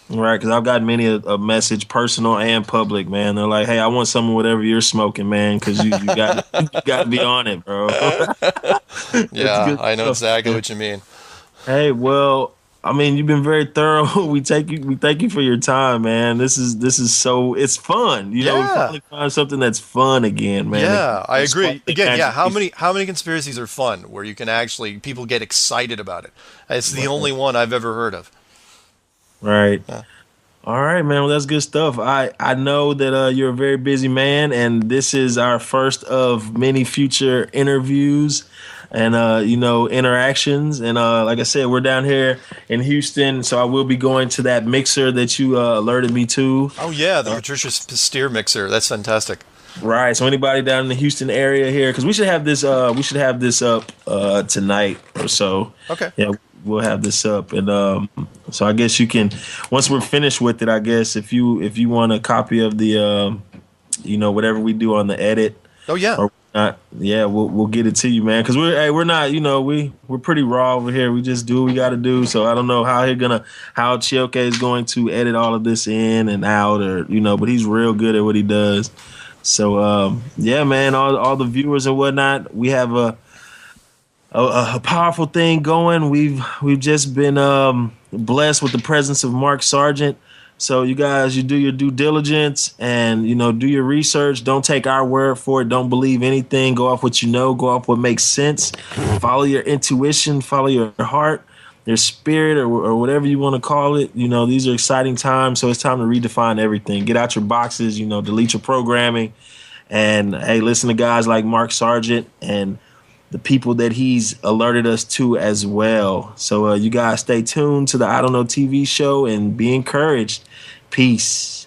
Right, because I've got many a message, personal and public, man. They're like, "Hey, I want some of whatever you're smoking, man, because you got you got to be on it, bro." That's Yeah, good I know stuff, exactly man. what you mean. Hey, well, I mean, you've been very thorough. We thank you for your time, man. This is so it's fun. We Yeah. finally find something that's fun again, man. Yeah, I Despite agree. the Again, yeah, how imagination. many conspiracies are fun where you can actually people get excited about it? It's the Right. only one I've ever heard of. Right. Yeah. All right, man. Well, that's good stuff. I know that you're a very busy man, and this is our first of many future interviews and interactions. And like I said, we're down here in Houston, so I will be going to that mixer that you alerted me to. Oh yeah, the Uh, Patricia Steer mixer. That's fantastic. right. So anybody down in the Houston area here, because we should have this up tonight or so. Okay. Yeah, we'll have this up, and so I guess you can once we're finished with it. I guess if you want a copy of the whatever we do on the edit Oh yeah. or not, yeah, we'll get it to you, man. Because we're not we're pretty raw over here. We just do what we got to do. So I don't know how Chioke is going to edit all of this in and out or but he's real good at what he does. So yeah, man, all the viewers and whatnot, we have a powerful thing going. We've just been blessed with the presence of Mark Sargent. So you guys, you do your due diligence and do your research. Don't take our word for it. Don't believe anything. Go off what you know. Go off what makes sense. Follow your intuition. Follow your heart, your spirit, or whatever you want to call it. These are exciting times. So it's time to redefine everything. Get out your boxes. Delete your programming, and hey, listen to guys like Mark Sargent and the people that he's alerted us to as well. So you guys stay tuned to the I Don't Know TV show and be encouraged. Peace.